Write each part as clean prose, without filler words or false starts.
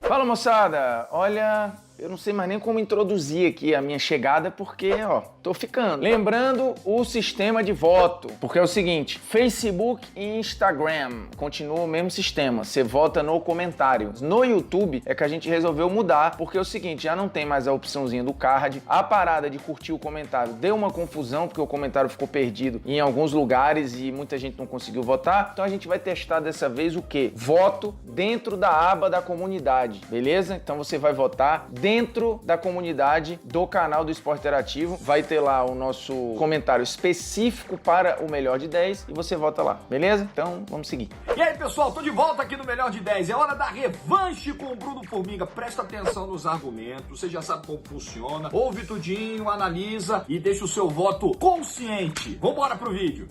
Fala, moçada! Olha, eu não sei mais nem como introduzir aqui a minha chegada porque, ó, tô ficando. Lembrando o sistema de voto, porque é o seguinte, Facebook e Instagram continua o mesmo sistema, você vota no comentário. No YouTube é que a gente resolveu mudar, porque é o seguinte, já não tem mais a opçãozinha do card, a parada de curtir o comentário deu uma confusão, porque o comentário ficou perdido em alguns lugares e muita gente não conseguiu votar, então a gente vai testar dessa vez o quê? Voto dentro da aba da comunidade, beleza? Então você vai votar dentro da comunidade do canal do Esporte Interativo, vai ter lá o nosso comentário específico para o melhor de 10 e você vota lá, beleza? Então vamos seguir. E aí, pessoal, tô de volta aqui no Melhor de 10. É hora da revanche com o Bruno Formiga. Presta atenção nos argumentos, você já sabe como funciona. Ouve tudinho, analisa e deixa o seu voto consciente. Vambora pro vídeo.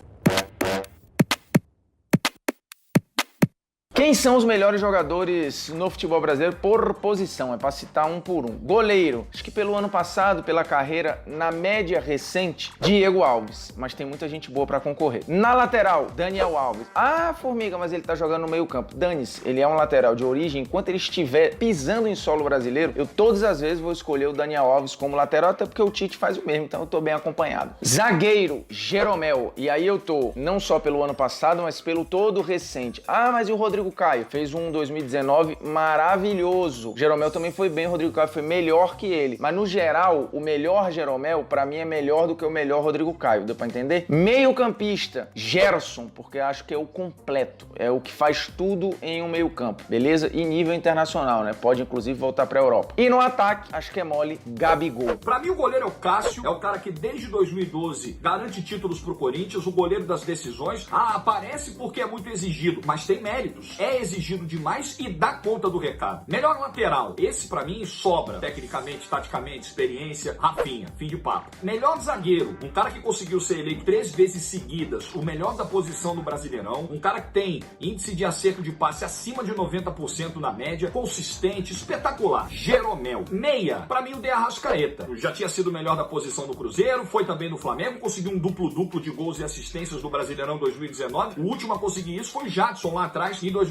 Quem são os melhores jogadores no futebol brasileiro por posição? É para citar um por um. Goleiro, acho que pelo ano passado, pela carreira, na média recente, Diego Alves, mas tem muita gente boa para concorrer. Na lateral, Daniel Alves. Ah, Formiga, mas ele tá jogando no meio campo. Dane-se, ele é um lateral de origem, enquanto ele estiver pisando em solo brasileiro, eu todas as vezes vou escolher o Daniel Alves como lateral, até porque o Tite faz o mesmo, então eu tô bem acompanhado. Zagueiro, Jeromel, e aí eu tô não só pelo ano passado, mas pelo todo recente. Ah, mas e o Rodrigo Caio? Fez um 2019 maravilhoso. Jeromel também foi bem, o Rodrigo Caio foi melhor que ele. Mas no geral, o melhor Jeromel, pra mim, é melhor do que o melhor Rodrigo Caio. Deu pra entender? Meio campista, Gerson, porque acho que é o completo. É o que faz tudo em um meio campo, beleza? E nível internacional, né? Pode, inclusive, voltar pra Europa. E no ataque, acho que é mole, Gabigol. Pra mim, o goleiro é o Cássio. É o cara que, desde 2012, garante títulos pro Corinthians. O goleiro das decisões. Ah, aparece porque é muito exigido, mas tem méritos. É exigido demais e dá conta do recado. Melhor lateral. Esse, pra mim, sobra. Tecnicamente, taticamente, experiência, Rafinha. Fim de papo. Melhor zagueiro. Um cara que conseguiu ser eleito 3 vezes seguidas o melhor da posição no Brasileirão. Um cara que tem índice de acerto de passe acima de 90% na média. Consistente, espetacular. Jeromel. Meia. Pra mim, o De Arrascaeta. Já tinha sido o melhor da posição do Cruzeiro. Foi também no Flamengo. Conseguiu um duplo-duplo de gols e assistências do Brasileirão 2019. O último a conseguir isso foi Jadson lá atrás, em 2015.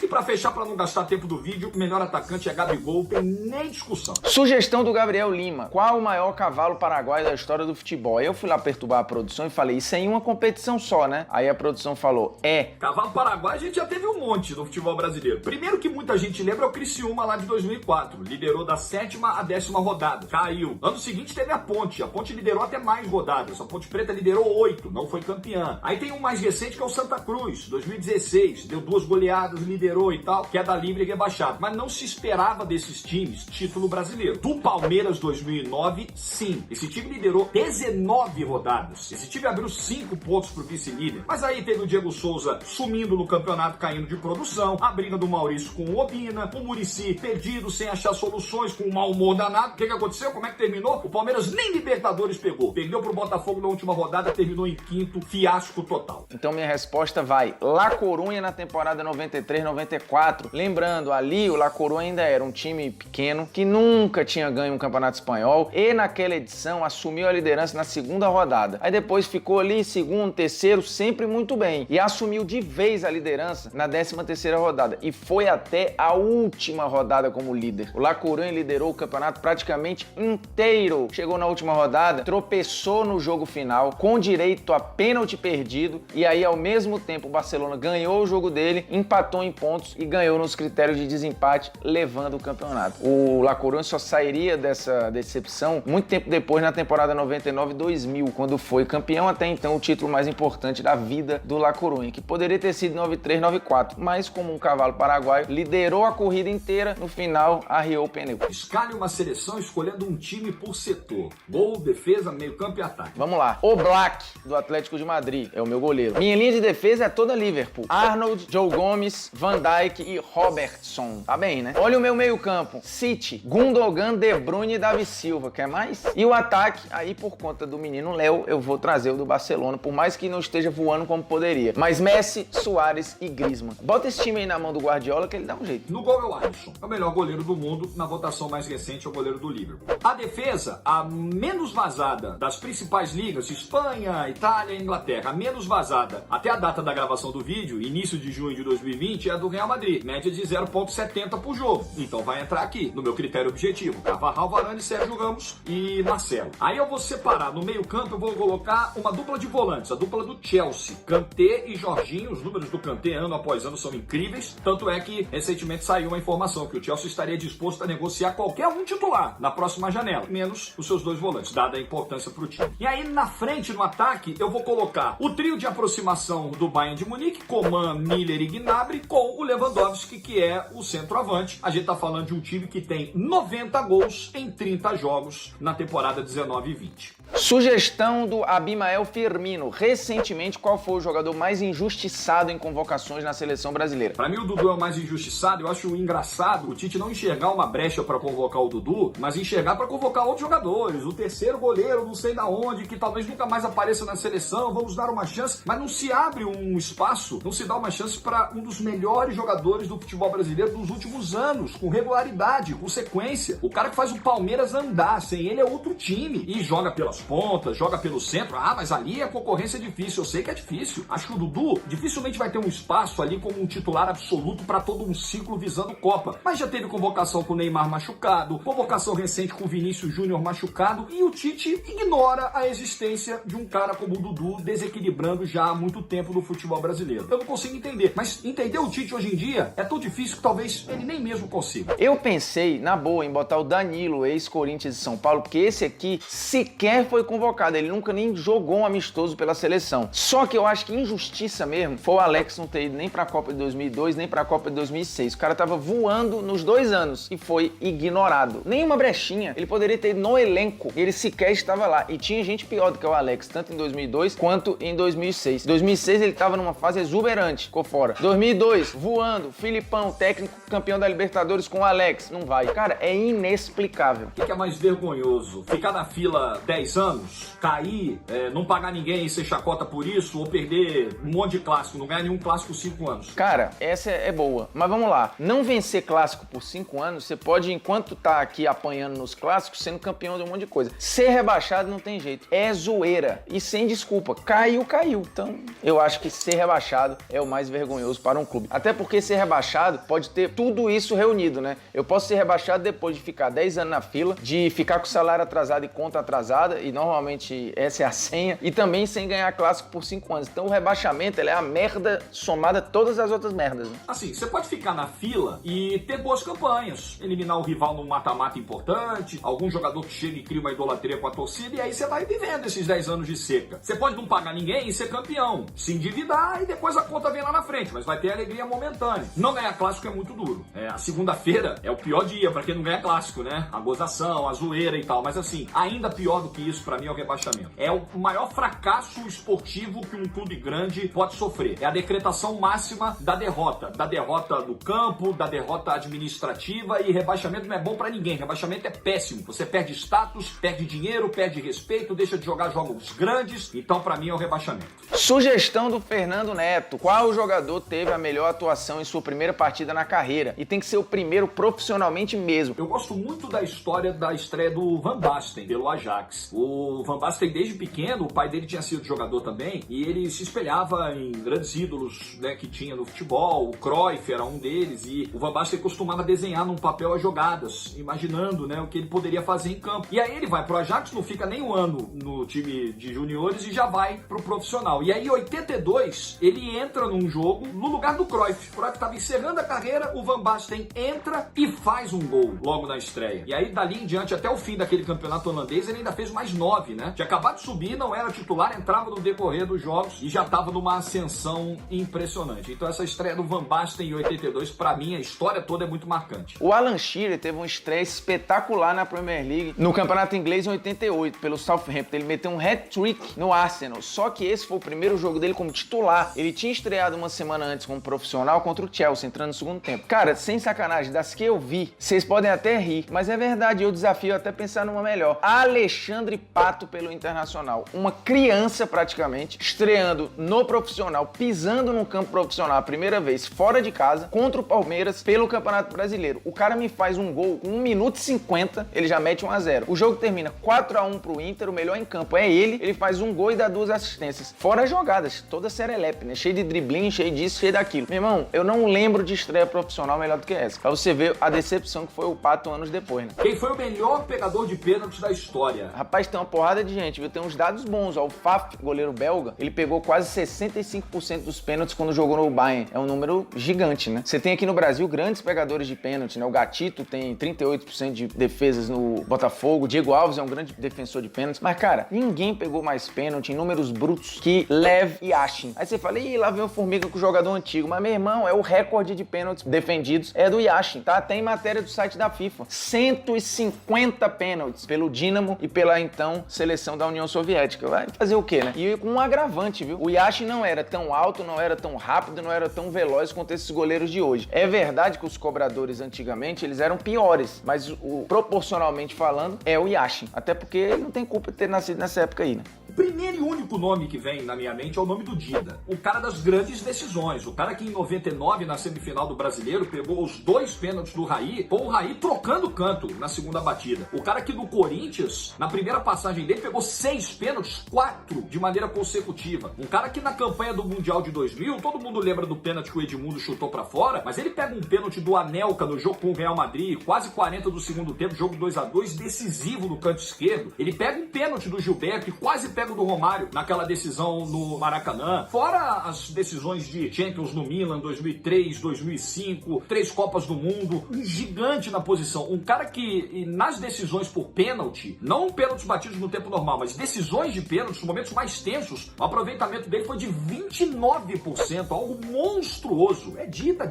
E pra fechar, pra não gastar tempo do vídeo, o melhor atacante é Gabigol, tem nem discussão. Sugestão do Gabriel Lima. Qual o maior cavalo paraguaio da história do futebol? Aí eu fui lá perturbar a produção e falei, isso é em uma competição só, né? Aí a produção falou, Cavalo paraguaio a gente já teve um monte no futebol brasileiro. Primeiro que muita gente lembra é o Criciúma lá de 2004. Liderou da 7ª à 10ª rodada. Caiu. Ano seguinte teve a Ponte. A Ponte liderou até mais rodadas. A Ponte Preta liderou 8, não foi campeã. Aí tem um mais recente que é o Santa Cruz, 2016. Deu 2 goleadas, liderou e tal, queda livre e rebaixado. Mas não se esperava desses times título brasileiro. Do Palmeiras 2009, sim. Esse time liderou 19 rodadas. Esse time abriu 5 pontos pro vice-líder. Mas aí teve o Diego Souza sumindo no campeonato, caindo de produção, a briga do Maurício com o Obina, o Muricy perdido, sem achar soluções, com um mau humor danado. O que aconteceu? Como é que terminou? O Palmeiras nem Libertadores pegou. Perdeu pro Botafogo na última rodada, terminou em 5º, fiasco total. Então minha resposta vai La Coruña na temporada 93-94. Lembrando, ali o La Coruña ainda era um time pequeno que nunca tinha ganho um campeonato espanhol e naquela edição assumiu a liderança na 2ª rodada. Aí depois ficou ali segundo, terceiro, sempre muito bem e assumiu de vez a liderança na 13ª rodada e foi até a última rodada como líder. O La Coruña liderou o campeonato praticamente inteiro. Chegou na última rodada, tropeçou no jogo final com direito a pênalti perdido e aí ao mesmo tempo o Barcelona ganhou o jogo dele, empatou em pontos e ganhou nos critérios de desempate, levando o campeonato. O La Coruña só sairia dessa decepção muito tempo depois, na temporada 99-2000, quando foi campeão, até então o título mais importante da vida do La Coruña, que poderia ter sido 93-94, mas como um cavalo paraguaio, liderou a corrida inteira, no final arriou o pneu. Escalhe uma seleção escolhendo um time por setor. Gol, defesa, meio campo e ataque. Vamos lá. Oblak, do Atlético de Madrid, é o meu goleiro. Minha linha de defesa é toda Liverpool. Arnold, Joe Gomes, Van Dijk e Robertson. Tá bem, né? Olha o meu meio campo. City, Gundogan, De Bruyne e Davi Silva. Quer mais? E o ataque, aí por conta do menino Léo, eu vou trazer o do Barcelona, por mais que não esteja voando como poderia. Mas Messi, Suárez e Griezmann. Bota esse time aí na mão do Guardiola que ele dá um jeito. No gol é o Alisson. É o melhor goleiro do mundo. Na votação mais recente é o goleiro do Liverpool. A defesa, a menos vazada das principais ligas, Espanha, Itália e Inglaterra. A menos vazada até a data da gravação do vídeo, início de junho de 2020, 2020 é a do Real Madrid, média de 0,70 por jogo. Então vai entrar aqui, no meu critério objetivo. Carvajal, Varane, Sérgio Ramos e Marcelo. Aí eu vou separar, no meio campo eu vou colocar uma dupla de volantes, a dupla do Chelsea, Kanté e Jorginho. Os números do Kanté ano após ano são incríveis, tanto é que recentemente saiu uma informação que o Chelsea estaria disposto a negociar qualquer um titular na próxima janela, menos os seus dois volantes, dada a importância para o time. E aí na frente, no ataque, eu vou colocar o trio de aproximação do Bayern de Munique, Coman, Miller e Gnabry, com o Lewandowski, que é o centroavante. A gente tá falando de um time que tem 90 gols em 30 jogos na temporada 19 e 20. Sugestão do Abimael Firmino. Recentemente, qual foi o jogador mais injustiçado em convocações na seleção brasileira? Pra mim, o Dudu é o mais injustiçado. Eu acho engraçado o Tite não enxergar uma brecha pra convocar o Dudu, mas enxergar pra convocar outros jogadores. O terceiro goleiro, não sei da onde, que talvez nunca mais apareça na seleção. Vamos dar uma chance. Mas não se abre um espaço, não se dá uma chance para um dos melhores jogadores do futebol brasileiro dos últimos anos, com regularidade, com sequência. O cara que faz o Palmeiras andar. Sem ele é outro time. E joga pelas pontas, joga pelo centro. Ah, mas ali a concorrência é difícil. Eu sei que é difícil. Acho que o Dudu dificilmente vai ter um espaço ali como um titular absoluto para todo um ciclo visando Copa. Mas já teve convocação com o Neymar machucado, convocação recente com o Vinícius Júnior machucado, e o Tite ignora a existência de um cara como o Dudu desequilibrando já há muito tempo no futebol brasileiro. Eu não consigo entender. Mas entender o Tite hoje em dia é tão difícil que talvez ele nem mesmo consiga. Eu pensei, na boa, em botar o Danilo, ex-Corinthians de São Paulo, porque esse aqui sequer foi convocado, ele nunca nem jogou um amistoso pela seleção. Só que eu acho que injustiça mesmo foi o Alex não ter ido nem pra Copa de 2002, nem pra Copa de 2006. O cara tava voando nos 2 anos e foi ignorado. Nenhuma brechinha. Ele poderia ter ido no elenco. Ele sequer estava lá. E tinha gente pior do que o Alex, tanto em 2002 quanto em 2006. Em 2006 ele tava numa fase exuberante, ficou fora. 2002, voando, Filipão, técnico campeão da Libertadores com o Alex. Não vai. Cara, é inexplicável. O que é mais vergonhoso? Ficar na fila 10 anos, cair, não pagar ninguém e ser chacota por isso, ou perder um monte de clássico, não ganhar nenhum clássico 5 anos? Cara, essa é boa. Mas vamos lá. Não vencer clássico por 5 anos, você pode, enquanto tá aqui apanhando nos clássicos, sendo campeão de um monte de coisa. Ser rebaixado não tem jeito. É zoeira. E sem desculpa. Caiu. Então, eu acho que ser rebaixado é o mais vergonhoso para um clube. Até porque ser rebaixado pode ter tudo isso reunido, né? Eu posso ser rebaixado depois de ficar 10 anos na fila, de ficar com salário atrasado e conta atrasada, e normalmente essa é a senha, e também sem ganhar clássico por 5 anos. Então o rebaixamento é a merda somada a todas as outras merdas, né? Assim, você pode ficar na fila e ter boas campanhas, eliminar o rival num mata-mata importante, algum jogador que chega e cria uma idolatria com a torcida, e aí você vai vivendo esses 10 anos de seca. Você pode não pagar ninguém e ser campeão, se endividar e depois a conta vem lá na frente, mas vai ter alegria momentânea. Não ganhar clássico é muito duro. A segunda-feira é o pior dia pra quem não ganha clássico, né? A gozação, a zoeira e tal, mas assim, ainda pior do que isso pra mim é o rebaixamento. É o maior fracasso esportivo que um clube grande pode sofrer. É a decretação máxima da derrota do campo, da derrota administrativa, e rebaixamento não é bom pra ninguém. Rebaixamento é péssimo. Você perde status, perde dinheiro, perde respeito, deixa de jogar jogos grandes. Então pra mim é o rebaixamento. Sugestão do Fernando Neto. Qual jogador teve a melhor atuação em sua primeira partida na carreira? E tem que ser o primeiro profissionalmente mesmo. Eu gosto muito da história da estreia do Van Basten pelo Ajax. O Van Basten, desde pequeno, o pai dele tinha sido jogador também, e ele se espelhava em grandes ídolos, né, que tinha no futebol. O Cruyff era um deles, e o Van Basten costumava desenhar num papel as jogadas, imaginando, né, o que ele poderia fazer em campo. E aí ele vai pro Ajax, não fica nem um ano no time de juniores e já vai pro profissional. E aí em 82, ele entra num jogo no lugar do Cruyff. O Cruyff estava encerrando a carreira, o Van Basten entra e faz um gol logo na estreia. E aí dali em diante, até o fim daquele campeonato holandês, ele ainda fez mais 9, né? Tinha acabado de subir, não era titular, entrava no decorrer dos jogos e já estava numa ascensão impressionante. Então essa estreia do Van Basten em 82, pra mim, a história toda é muito marcante. O Alan Shearer teve uma estreia espetacular na Premier League no Campeonato Inglês em 88, pelo Southampton. Ele meteu um hat-trick no Arsenal, só que esse foi o primeiro jogo dele como titular. Ele tinha estreado uma semana antes como profissional contra o Chelsea, entrando no segundo tempo. Cara, sem sacanagem, das que eu vi, vocês podem até rir, mas é verdade, eu desafio até pensar numa melhor. Alexandre Pato pelo Internacional. Uma criança praticamente, estreando no profissional, pisando no campo profissional a primeira vez fora de casa, contra o Palmeiras pelo Campeonato Brasileiro. O cara me faz um gol com 1 minuto e 50, ele já mete 1-0. O jogo termina 4-1 pro Inter, o melhor em campo é ele faz um gol e dá 2 assistências. Fora as jogadas, toda serelepe, né? Cheio de driblinho, cheio disso, cheio daquilo. Meu irmão, eu não lembro de estreia profissional melhor do que essa. Pra você ver a decepção que foi o Pato anos depois, né? Quem foi o melhor pegador de pênaltis da história? Rapaz, tem uma porrada de gente, viu? Tem uns dados bons, ó. O Faf, goleiro belga, ele pegou quase 65% dos pênaltis quando jogou no Bayern. É um número gigante, né? Você tem aqui no Brasil grandes pegadores de pênalti, né? O Gatito tem 38% de defesas no Botafogo, o Diego Alves é um grande defensor de pênaltis. Mas, cara, ninguém pegou mais pênalti em números brutos que Lev e Yashin. Aí você fala, ih, lá vem o Formiga com o jogador antigo. Mas, meu irmão, é o recorde de pênaltis defendidos é do Yashin, tá? Tem matéria do site da FIFA. 150 pênaltis pelo Dinamo e pela, então, seleção da União Soviética. Vai fazer o quê, né? E com um agravante, viu? O Yashin não era tão alto, não era tão rápido, não era tão veloz quanto esses goleiros de hoje. É verdade que os cobradores antigamente, eles eram piores, mas proporcionalmente falando, é o Yashin. Até porque ele não tem culpa de ter nascido nessa época aí, né? O primeiro e único nome que vem na minha mente é o nome do Dida. O cara das grandes decisões. O cara que em 99, na semifinal do Brasileiro, pegou os 2 pênaltis do Raí, com o Raí trocando canto na segunda batida. O cara que no Corinthians, na primeira passagem dele, pegou 6 pênaltis, 4 de maneira consecutiva. Um cara que na campanha do Mundial de 2000, todo mundo lembra do pênalti que o Edmundo chutou pra fora, mas ele pega um pênalti do Anelka no jogo com o Real Madrid, quase 40 do segundo tempo, jogo 2-2, decisivo no canto esquerdo. Ele pega um pênalti do Gilberto e quase pega o do Romário naquela decisão no Maracanã. Fora as decisões de Champions no Milan, 2003, 2005, 3 Copas do Mundo. Um gigante na posição. Um cara que, nas decisões por pênalti, não pênaltis batidos no tempo normal, mas decisões de pênalti, nos momentos mais tensos, o aproveitamento dele foi de 29%, algo monstruoso. É Dida.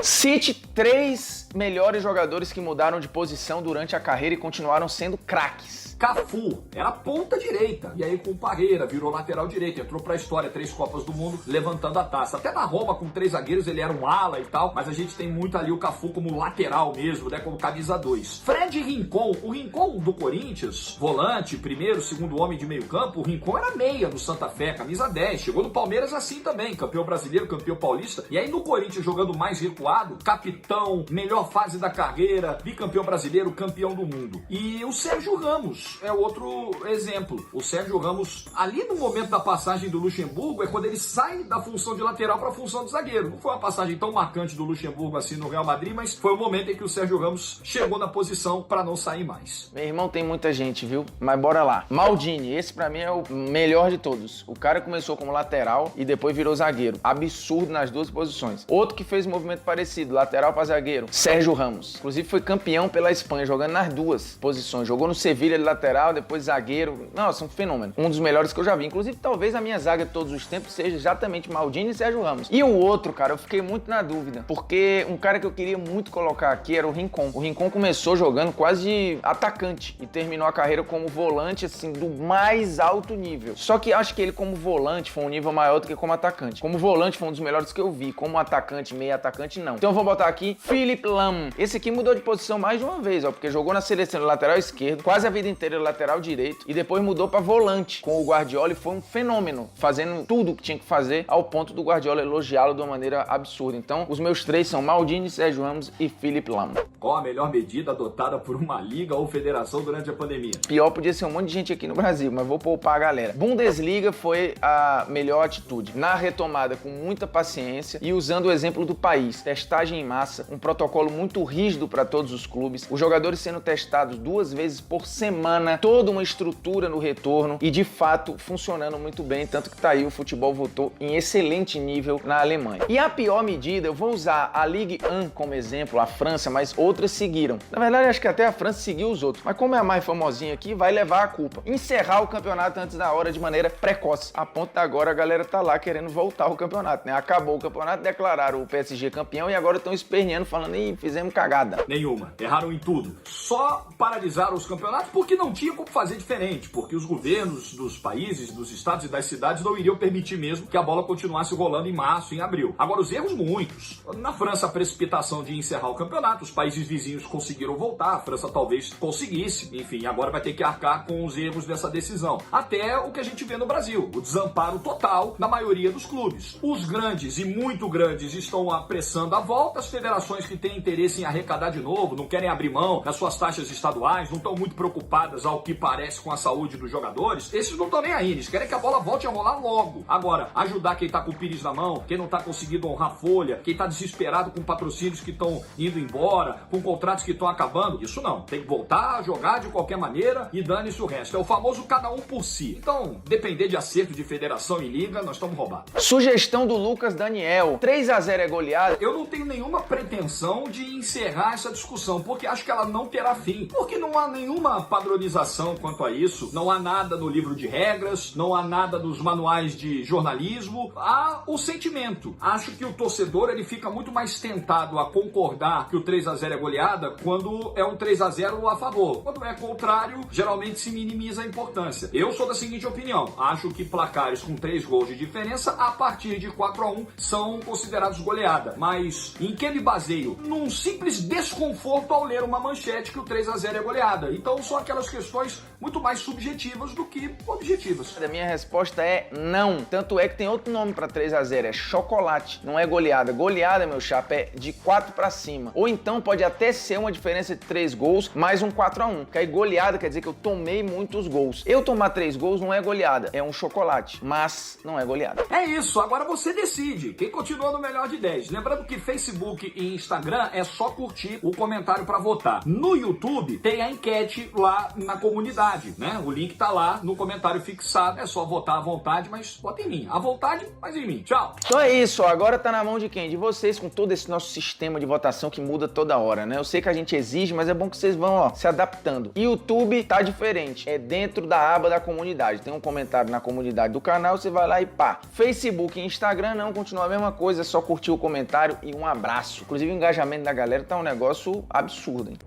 Cite 3 melhores jogadores que mudaram de posição durante a carreira e continuaram sendo craques. Cafu era ponta direita, e aí com o Parreira virou lateral direito, entrou pra história, 3 Copas do Mundo, levantando a taça. Até na Roma, com 3 zagueiros, ele era um ala e tal, mas a gente tem muito ali o Cafu como lateral mesmo, né, como camisa 2. Fred Rincon, o Rincon do Corinthians, volante, primeiro, segundo homem de meio campo, o Rincon era meia no Santa Fé, camisa 10, chegou no Palmeiras assim também, campeão brasileiro, campeão paulista, e aí no Corinthians jogando mais recuado, capitão, melhor fase da carreira, bicampeão brasileiro, campeão do mundo. E o Sérgio Ramos é outro exemplo. O Sérgio Ramos, ali no momento da passagem do Luxemburgo, é quando ele sai da função de lateral para a função de zagueiro. Não foi uma passagem tão marcante do Luxemburgo assim no Real Madrid, mas foi o momento em que o Sérgio Ramos chegou na posição para não sair mais. Meu irmão, tem muita gente, viu? Mas bora lá. Maldini, esse pra mim é o melhor de todos. O cara começou como lateral e depois virou zagueiro. Absurdo nas 2 posições. Outro que fez um movimento parecido, lateral para zagueiro, Sérgio Ramos. Inclusive foi campeão pela Espanha, jogando nas 2 posições. Jogou no Sevilha de lateral, depois zagueiro. Nossa, um fenômeno. Um dos melhores que eu já vi. Inclusive, talvez a minha zaga de todos os tempos seja exatamente Maldini e Sérgio Ramos. E o outro, cara, eu fiquei muito na dúvida, porque um cara que eu queria muito colocar aqui era o Rincon. O Rincon começou jogando quase de atacante e terminou a carreira como volante, assim, do mais alto nível. Só que acho que ele como volante foi um nível maior do que como atacante. Como volante foi um dos melhores que eu vi. Como atacante, meio atacante, não. Então eu vou botar aqui Philipp Lahm. Esse aqui mudou de posição mais de uma vez, ó, porque jogou na seleção de lateral esquerdo, quase a vida inteira de lateral direito, e depois mudou para volante com o Guardiola e foi um fenômeno, fazendo tudo o que tinha que fazer, ao ponto do Guardiola elogiá-lo de uma maneira absurda. Então, os meus 3 são Maldini, Sérgio Ramos e Philipp Lahm. Qual a melhor medida adotada por uma liga ou federação durante a pandemia? Pior podia ser um monte de gente aqui no Brasil, mas vou poupar a galera. Bundesliga foi a melhor atitude. Na retomada, com muita paciência e usando o exemplo do país. Testagem em massa, um protocolo muito rígido para todos os clubes, os jogadores sendo testados 2 vezes por semana, toda uma estrutura no retorno e, de fato, funcionando muito bem, tanto que tá aí, o futebol voltou em excelente nível na Alemanha. E a pior medida, eu vou usar a Ligue 1 como exemplo, a França, mas outras seguiram. Na verdade, acho que até a França seguiu os outros, mas como é a mais famosinha aqui, vai levar a culpa. Encerrar o campeonato antes da hora de maneira precoce. A ponto de agora a galera tá lá querendo voltar ao campeonato, né? Acabou o campeonato, declararam o PSG campeão e agora estão esperneando, falando, ih, fizemos cagada. Nenhuma. Erraram em tudo. Só paralisaram os campeonatos porque não tinha como fazer diferente, porque os governos governos dos países, dos estados e das cidades não iriam permitir mesmo que a bola continuasse rolando em março, em abril. Agora, os erros muitos. Na França, a precipitação de encerrar o campeonato, os países vizinhos conseguiram voltar, a França talvez conseguisse. Enfim, agora vai ter que arcar com os erros dessa decisão. Até o que a gente vê no Brasil, o desamparo total na maioria dos clubes. Os grandes e muito grandes estão apressando a volta, as federações que têm interesse em arrecadar de novo, não querem abrir mão das suas taxas estaduais, não estão muito preocupadas ao que parece com a saúde dos jogadores, esses não estão nem aí, eles querem que a bola volte a rolar logo. Agora, ajudar quem tá com o pires na mão, quem não tá conseguindo honrar folha, quem tá desesperado com patrocínios que estão indo embora, com contratos que estão acabando, isso não. Tem que voltar a jogar de qualquer maneira e dane-se o resto. É o famoso cada um por si. Então, depender de acerto de federação e liga, nós estamos roubados. Sugestão do Lucas Daniel, 3-0 é goleada? Eu não tenho nenhuma pretensão de encerrar essa discussão, porque acho que ela não terá fim. Porque não há nenhuma padronização quanto a isso, não há nada no livro de regras, não há nada nos manuais de jornalismo, há o sentimento. Acho que o torcedor ele fica muito mais tentado a concordar que o 3-0 é goleada quando é um 3-0 a favor. Quando é contrário, geralmente se minimiza a importância. Eu sou da seguinte opinião, acho que placares com 3 gols de diferença a partir de 4-1 são considerados goleada. Mas em que me baseio? Num simples desconforto ao ler uma manchete que o 3-0 é goleada. Então são aquelas questões muito mais subjetivas do que objetivas. A minha resposta é não. Tanto é que tem outro nome para 3-0, é chocolate. Não é goleada. Goleada, meu chapa, é de 4 para cima. Ou então pode até ser uma diferença de 3 gols mais um 4-1. Que aí goleada quer dizer que eu tomei muitos gols. Eu tomar 3 gols não é goleada, é um chocolate. Mas não é goleada. É isso, agora você decide. Quem continua no melhor de 10. Lembrando que Facebook e Instagram é só curtir o comentário para votar. No YouTube tem a enquete lá na comunidade, né? O link tá lá no comentário fixado. É só votar à vontade, mas vota em mim. À vontade, mas em mim. Tchau. Então é isso, agora tá na mão de quem? De vocês, com todo esse nosso sistema de votação que muda toda hora, né? Eu sei que a gente exige, mas é bom que vocês vão, ó, se adaptando. YouTube tá diferente, é dentro da aba da comunidade. Tem um comentário na comunidade do canal, você vai lá e pá. Facebook e Instagram não, continua a mesma coisa, é só curtir o comentário e um abraço. Inclusive o engajamento da galera tá um negócio absurdo, hein?